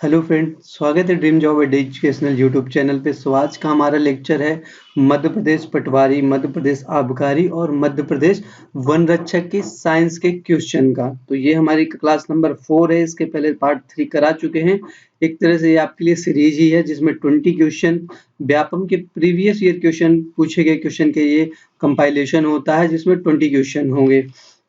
Hello friend, स्वागत है dream job educational YouTube channel पे। सो आज का हमारा लेक्चर है मध्य प्रदेश पटवारी, मध्य प्रदेश आबकारी और मध्य प्रदेश वन रक्षक की साइंस के क्वेश्चन का। तो ये हमारी क्लास नंबर 4 है। इसके पहले पार्ट 3 करा चुके हैं। एक तरह से ये आपके लिए सीरीज ही है जिसमें 20 क्वेश्चन व्यापम के प्रीवियस ईयर क्वेश्चन पूछे गए क्वेश्चन के ये कंपाइलेशन होता है जिसमें 20 क्वेश्चन होंगे।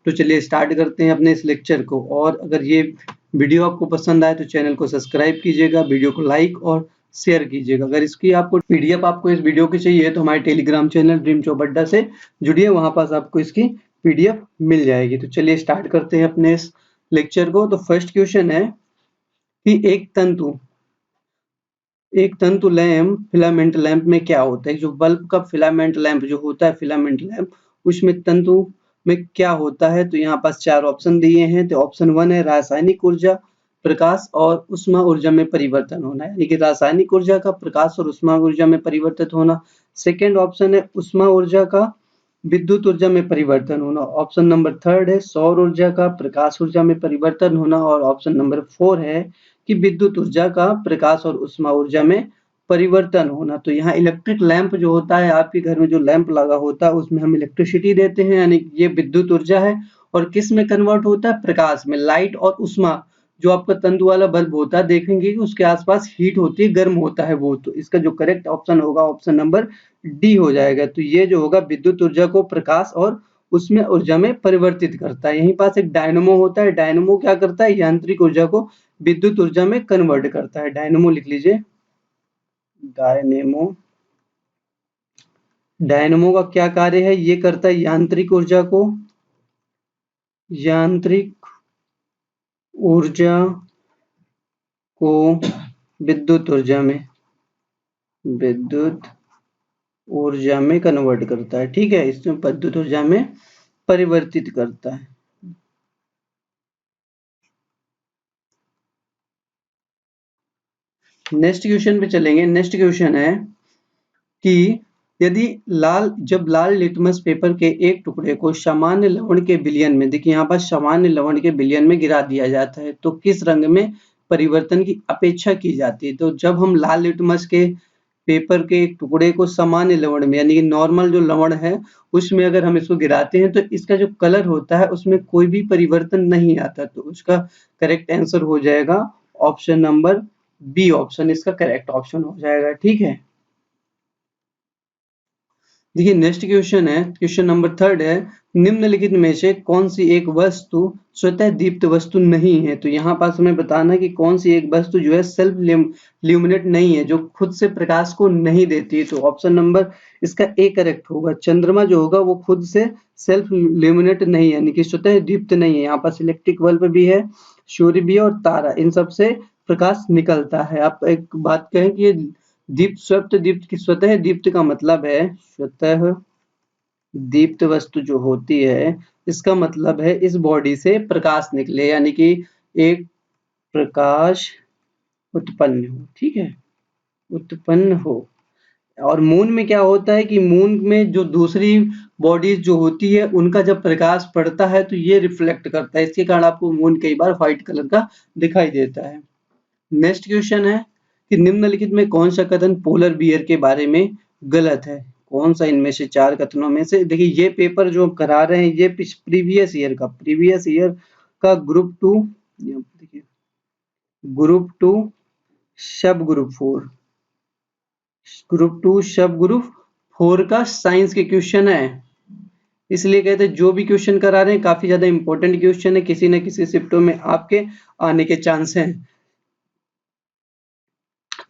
तो चलिए स्टार्ट करते हैं अपने इस लेक्चर को। और अगर ये वीडियो आपको पसंद आए तो चैनल को सब्सक्राइब कीजिएगा, वीडियो को लाइक और शेयर कीजिएगा। अगर इसकी आपको पीडीएफ आपको इस वीडियो की चाहिए तो हमारे टेलीग्राम चैनल ड्रीम जॉब अड्डा से जुड़िए, वहां पास आपको इसकी पीडीएफ मिल जाएगी। तो चलिए स्टार्ट करते हैं अपने इस लेक्चर को। तो फर्स्ट क्वेश्चन है कि एक तंतु लैंप फिलामेंट लैंप में क्या होता है। जो बल्ब का फिलामेंट लैंप जो होता है, फिलामेंट लैंप, उसमें तंतु में क्या होता है। तो यहाँ पास 4 ऑप्शन दिए हैं। तो ऑप्शन 1 है रासायनिक ऊर्जा, प्रकाश और उष्मा ऊर्जा में परिवर्तन होना, यानी कि रासायनिक ऊर्जा का प्रकाश और उष्मा ऊर्जा में परिवर्तित होना। सेकेंड ऑप्शन है उष्मा ऊर्जा का विद्युत ऊर्जा में परिवर्तन होना। ऑप्शन नंबर 3 है सौर ऊर्जा का प्रकाश ऊर्जा में परिवर्तन होना। और ऑप्शन नंबर 4 है कि विद्युत ऊर्जा का प्रकाश और उष्मा ऊर्जा में परिवर्तन होना। तो यहाँ इलेक्ट्रिक लैंप जो होता है, आपके घर में जो लैंप लगा होता है उसमें हम इलेक्ट्रिसिटी देते हैं, यानी ये विद्युत ऊर्जा है। और किस में कन्वर्ट होता है? प्रकाश में। लाइट और उष्मा, जो आपका तंतु वाला बल्ब होता है, देखेंगे कि उसके आसपास हीट होती है, गर्म होता है वो। तो इसका जो करेक्ट ऑप्शन होगा ऑप्शन नंबर डी हो जाएगा। तो ये जो होगा विद्युत ऊर्जा को प्रकाश और उसमें ऊर्जा में परिवर्तित करता है। यहीं पास एक डायनमो होता है। डायनमो क्या करता है? यांत्रिक ऊर्जा को विद्युत ऊर्जा में कन्वर्ट करता है। डायनमो लिख लीजिए, डायनेमो। डायनमो का क्या कार्य है? ये करता है यांत्रिक ऊर्जा को विद्युत ऊर्जा में कन्वर्ट करता है। ठीक है, इसमें विद्युत ऊर्जा में परिवर्तित करता है। नेक्स्ट क्वेश्चन पे चलेंगे। नेक्स्ट क्वेश्चन है कि यदि जब लाल लिटमस पेपर के एक टुकड़े को सामान्य लवण के विलयन में, देखिए यहाँ पर सामान्य लवण के विलयन में गिरा दिया जाता है तो किस रंग में परिवर्तन की अपेक्षा की जाती है। तो जब हम लाल लिटमस के पेपर के एक टुकड़े को सामान्य लवण में, यानी कि नॉर्मल जो लवण है, उसमें अगर हम इसको गिराते हैं तो इसका जो कलर होता है उसमें कोई भी परिवर्तन नहीं आता। तो उसका करेक्ट आंसर हो जाएगा ऑप्शन नंबर बी ऑप्शन, इसका करेक्ट ऑप्शन हो जाएगा। ठीक है, देखिए नेक्स्ट क्वेश्चन है, क्वेश्चन नंबर 3 है, निम्नलिखित में से कौन सी एक वस्तु स्वतः दीप्त वस्तु नहीं है। तो यहाँ पास हमें बताना है कि कौन सी एक वस्तु जो है सेल्फ ल्यूमिनेट नहीं है, जो खुद से प्रकाश को नहीं देती है। तो ऑप्शन नंबर इसका ए करेक्ट होगा। चंद्रमा जो होगा वो खुद से सेल्फ ल्यूमिनेट नहीं है, यानी कि स्वतः दीप्त नहीं है। यहाँ पास इलेक्ट्रिक बल्ब भी है, सूर्य भी है और तारा, इन सब से प्रकाश निकलता है। आप एक बात कहें कि ये दीप्त, स्वतः दीप्त की, स्वतः दीप्त का मतलब है स्वतः दीप्त वस्तु जो होती है, इसका मतलब है इस बॉडी से प्रकाश निकले, यानी कि एक प्रकाश उत्पन्न हो। ठीक है, उत्पन्न हो। और मून में क्या होता है कि मून में जो दूसरी बॉडीज जो होती है उनका जब प्रकाश पड़ता है तो ये रिफ्लेक्ट करता है, इसके कारण आपको मून कई बार व्हाइट कलर का दिखाई देता है। नेक्स्ट क्वेश्चन है कि निम्नलिखित में कौन सा कथन पोलर बियर के बारे में गलत है। कौन सा इनमें से 4 कथनों में से? देखिए ये पेपर जो करा रहे हैं ये प्रीवियस ईयर का ग्रुप टू सब ग्रुप 4 का साइंस के क्वेश्चन है। इसलिए कहते हैं जो भी क्वेश्चन करा रहे हैं काफी ज्यादा इंपॉर्टेंट क्वेश्चन है, किसी न किसी शिफ्टों में आपके आने के चांस हैं।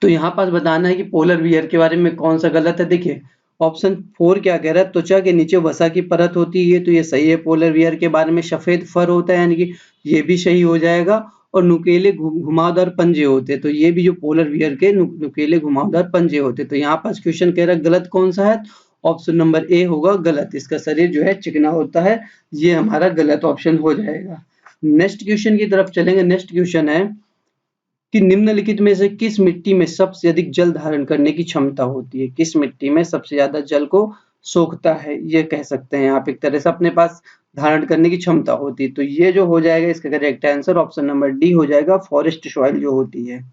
तो यहाँ पास बताना है कि पोलर बियर के बारे में कौन सा गलत है। देखिए ऑप्शन 4 क्या कह रहा है, त्वचा के नीचे वसा की परत होती है, तो ये सही है। पोलर बियर के बारे में सफेद फर होता है, यानी कि ये भी सही हो जाएगा। और नुकीले घुमावदार पंजे होते हैं, तो ये भी जो पोलर बियर के नुकीले घुमावदार पंजे होते हैं। तो यहाँ पास क्वेश्चन कह रहा है गलत कौन सा है, ऑप्शन नंबर ए होगा गलत। इसका शरीर जो है चिकना होता है, ये हमारा गलत ऑप्शन हो जाएगा। नेक्स्ट क्वेश्चन की तरफ चलेंगे। नेक्स्ट क्वेश्चन है कि निम्नलिखित में से किस मिट्टी में सबसे अधिक जल धारण करने की क्षमता होती है। किस मिट्टी में सबसे ज्यादा जल को सोखता है, ये कह सकते हैं आप, एक तरह से अपने पास धारण करने की क्षमता होती है। तो ये जो हो जाएगा इसका correct answer option number D हो जाएगा, फॉरेस्ट सॉइल जो होती है।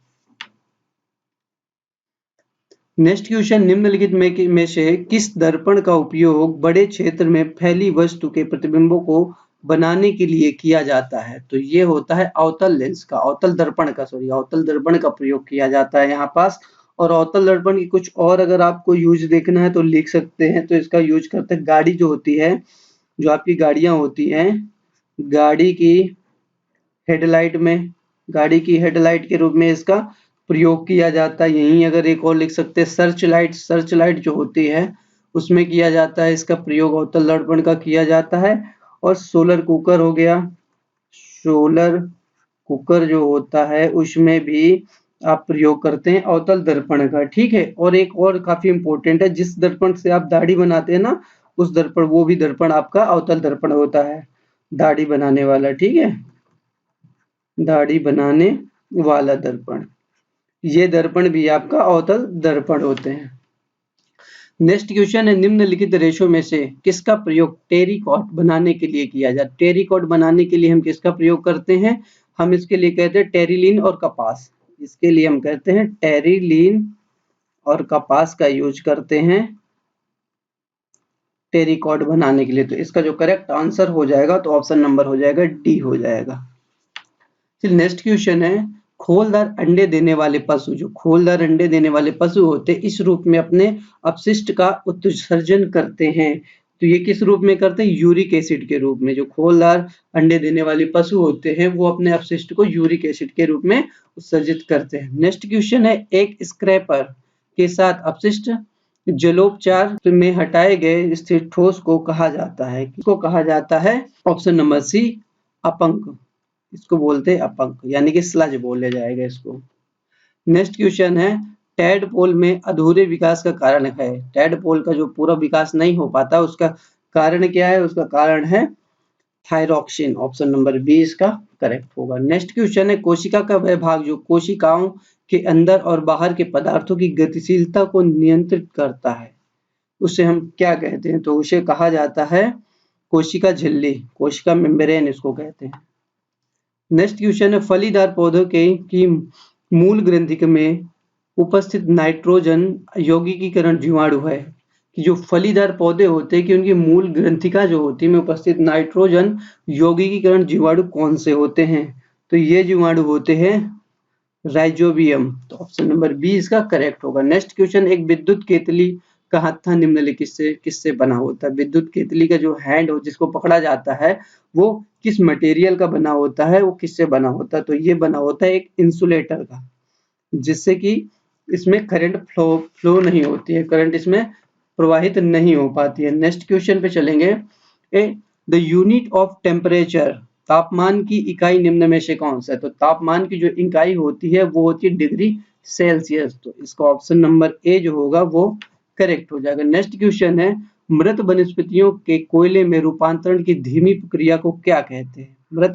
नेक्स्ट क्वेश्चन, निम्नलिखित में से किस दर्पण का उपयोग बड़े क्षेत्र में फैली वस्तु के प्रतिबिंबों को बनाने के लिए किया जाता है? तो ये होता है अवतल लेंस का, अवतल दर्पण का प्रयोग किया जाता है यहाँ पास। और अवतल दर्पण की कुछ और अगर आपको यूज देखना है तो लिख सकते हैं। तो इसका यूज करते हैं गाड़ी जो होती है, जो आपकी गाड़ियां होती हैं, गाड़ी की हेडलाइट के रूप में इसका प्रयोग किया जाता है। यहीं अगर एक और लिख सकते हैं, सर्च लाइट जो होती है उसमें किया जाता है इसका प्रयोग, अवतल दर्पण का किया जाता है। और सोलर कुकर हो गया, सोलर कुकर जो होता है उसमें भी आप प्रयोग करते हैं अवतल दर्पण का, ठीक है। और एक और काफी इंपॉर्टेंट है, जिस दर्पण से आप दाढ़ी बनाते हैं ना, उस दर्पण, वो भी दर्पण आपका अवतल दर्पण होता है, दाढ़ी बनाने वाला, ठीक है, दाढ़ी बनाने वाला दर्पण, ये दर्पण भी आपका अवतल दर्पण होते हैं। नेक्स्ट क्वेश्चन है, निम्नलिखित रेशों में से किसका प्रयोग टेरिकॉट बनाने के लिए किया जाए? टेरिकॉट बनाने के लिए हम किसका प्रयोग करते हैं? हम इसके लिए कहते हैं टेरिलीन और कपास। इसके लिए हम कहते हैं टेरिलीन और कपास का यूज करते हैं टेरिकॉट बनाने के लिए। तो इसका जो करेक्ट आंसर हो जाएगा तो ऑप्शन नंबर हो जाएगा डी हो जाएगा। फिर नेक्स्ट क्वेश्चन है, खोलदार अंडे देने वाले पशु, जो खोलदार अंडे देने वाले पशु होते हैं, इस रूप में अपने अपशिष्ट का उत्सर्जन करते हैं। तो ये किस रूप में करते हैं? यूरिक एसिड के रूप में। जो खोलदार अंडे देने वाले पशु होते हैं वो अपने अपशिष्ट को यूरिक एसिड के रूप में उत्सर्जित करते हैं। नेक्स्ट क्वेश्चन है, एक स्क्रैपर के साथ अपशिष्ट जलोपचार में हटाए गए स्थिर ठोस को कहा जाता है? किसको कहा जाता है? ऑप्शन नंबर सी, अपंक। इसको बोलते हैं अपंक, यानी कि स्लज बोला जाएगा इसको। नेक्स्ट क्वेश्चन है, टैडपोल में अधूरे विकास का कारण है। टैडपोल का जो पूरा विकास नहीं हो पाता उसका कारण क्या है? उसका कारण है थायरॉक्सिन। ऑप्शन नंबर बी इसका करेक्ट होगा। नेक्स्ट क्वेश्चन है, कोशिका का वह भाग जो कोशिकाओं के अंदर और बाहर के पदार्थों की गतिशीलता को नियंत्रित करता है, उसे हम क्या कहते हैं? तो उसे कहा जाता है कोशिका झिल्ली, कोशिका मेम्ब्रेन इसको कहते हैं। नेक्स्ट क्वेश्चन है, फलीदार पौधों के की मूल ग्रंथि में उपस्थित नाइट्रोजन यौगिकीकरण जीवाणु है। कि जो फलीदार पौधे होते हैं कि उनकी मूल ग्रंथिका जो होती है में उपस्थित नाइट्रोजन यौगिकीकरण जीवाणु कौन से होते हैं? तो ये जीवाणु होते हैं राइजोबियम। तो ऑप्शन नंबर बी इसका करेक्ट होगा। नेक्स्ट क्वेश्चन, एक विद्युत केतली का हत्था निम्नलिखित से किससे बना होता है? विद्युत केतली का जो हैंड हो जिसको पकड़ा जाता है वो किस मटेरियल का बना होता है, वो किससे बना होता है? तो ये बना होता है एक इंसुलेटर का, जिससे कि इसमें करंट फ्लो नहीं होती है, करंट इसमें प्रवाहित नहीं हो पाती है। नेक्स्ट क्वेश्चन पे चलेंगे, द यूनिट ऑफ टेम्परेचर, तापमान की इकाई निम्न में से कौन सा है? तो तापमान की जो इकाई होती है वो होती है डिग्री सेल्सियस। तो इसका ऑप्शन नंबर ए जो होगा वो करेक्ट हो जाएगा। नेक्स्ट क्वेश्चन है, मृत वनस्पतियों के कोयले में रूपांतरण की धीमी प्रक्रिया को क्या कहते हैं? मृत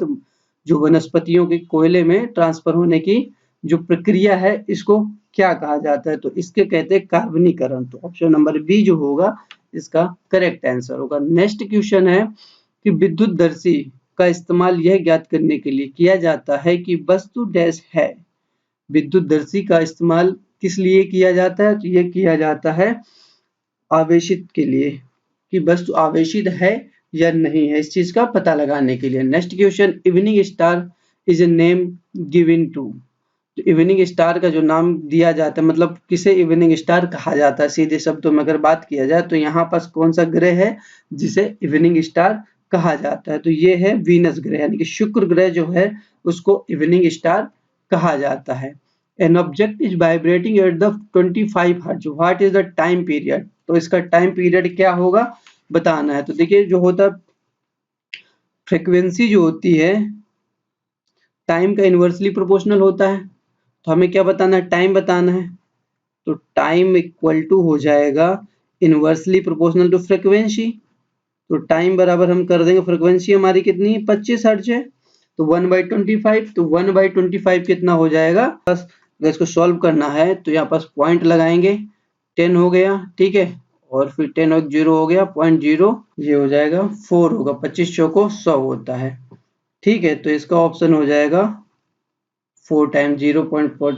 जो वनस्पतियों के कोयले में ट्रांसफर होने की जो प्रक्रिया है इसको क्या कहा जाता है? तो इसके कहते हैं कार्बनीकरण। तो ऑप्शन नंबर बी जो होगा इसका करेक्ट आंसर होगा। नेक्स्ट क्वेश्चन है कि विद्युतदर्शी का इस्तेमाल यह ज्ञात करने के लिए किया जाता है कि वस्तु डैश है। विद्युतदर्शी का इस्तेमाल किस लिए किया जाता है? तो यह किया जाता है आवेशित के लिए, कि वस्तु आवेशित है या नहीं है, इस चीज का पता लगाने के लिए। Next question, evening star is a name given to. तो इवनिंग स्टार का जो नाम दिया जाता है, मतलब किसे इवनिंग स्टार कहा जाता है, सीधे शब्दों में अगर बात किया जाए तो यहाँ पास कौन सा ग्रह है जिसे इवनिंग स्टार कहा जाता है? तो ये है वीनस ग्रह, यानी कि शुक्र ग्रह जो है उसको इवनिंग स्टार कहा जाता है। An object is vibrating at the 25 hertz, what is the time period? तो इसका टाइम पीरियड क्या होगा बताना है। तो देखिए जो होता फ्रीक्वेंसी जो होती है टाइम का इनवर्सली प्रोपोर्शनल होता है, तो हमें क्या बताना है? टाइम बताना है। तो टाइम इक्वल टू हो जाएगा इनवर्सली प्रोपोर्शनल टू फ्रीक्वेंसी। तो टाइम बराबर हम कर देंगे, फ्रीक्वेंसी हमारी कितनी है? 25 हर्ट्ज है, तो 1/25। तो 1/25 कितना हो जाएगा? बस अगर इसको सॉल्व करना है तो यहाँ पास पॉइंट लगाएंगे, 10 हो गया, ठीक है, और फिर 10 और 0 हो गया 0.0, ये हो जाएगा 4 होगा, 25 चौको 100 होता है, ठीक है। तो इसका ऑप्शन हो जाएगा 4 टाइम 0.4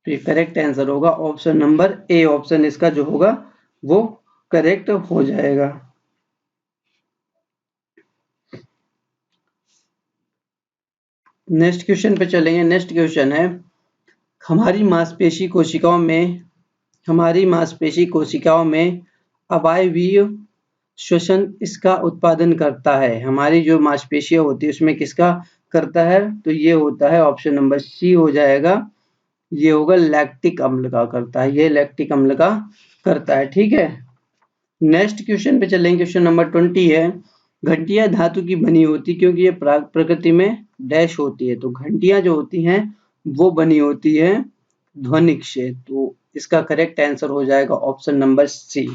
तो ये करेक्ट आंसर होगा ऑप्शन नंबर ए। ऑप्शन इसका जो होगा वो करेक्ट हो जाएगा। नेक्स्ट क्वेश्चन पे चलेंगे। नेक्स्ट क्वेश्चन है हमारी मांसपेशी कोशिकाओं में अवायवीय श्वसन इसका उत्पादन करता है। हमारी जो मांसपेशियां होती है उसमें किसका करता है, तो ये होता है ऑप्शन नंबर सी हो जाएगा, ये होगा लैक्टिक अम्ल का करता है, ये लैक्टिक अम्ल का करता है। ठीक है, नेक्स्ट क्वेश्चन पे चलेंगे। क्वेश्चन नंबर 20 है घंटियां धातु की बनी होती क्योंकि ये प्रकृति में डैश होती है। तो घंटियां जो होती हैं वो बनी होती है ध्वनिक से, तो इसका करेक्ट आंसर हो जाएगा ऑप्शन नंबर सी।